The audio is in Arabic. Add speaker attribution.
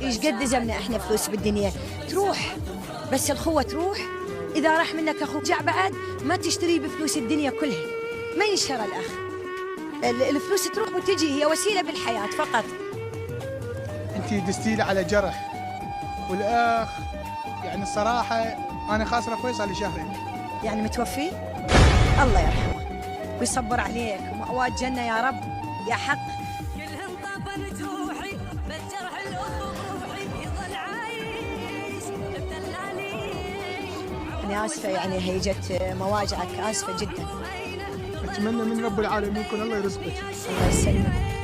Speaker 1: ايش قد زمنا احنا فلوس بالدنيا تروح، بس الخوة تروح. إذا راح منك أخوك جاء بعد ما تشتري بفلوس الدنيا كلها، ما ينشرى الأخ. الفلوس تروح وتجي، هي وسيلة بالحياة فقط.
Speaker 2: انتي دستيلي على جرح، والأخ يعني الصراحة أنا خاسرة فيصل شهرين.
Speaker 1: يعني متوفي؟ الله يرحمه ويصبر عليك ومأواه جنة يا رب يا حق.
Speaker 3: كلهم طابن جروحي بالجرح الأخوحي يظل عايش بدلالي.
Speaker 1: أنا آسفة، يعني هي جت مواجعك، آسفة جدا.
Speaker 2: أتمنى من رب العالمين يكون الله يرزقك.
Speaker 1: الله يسلمك.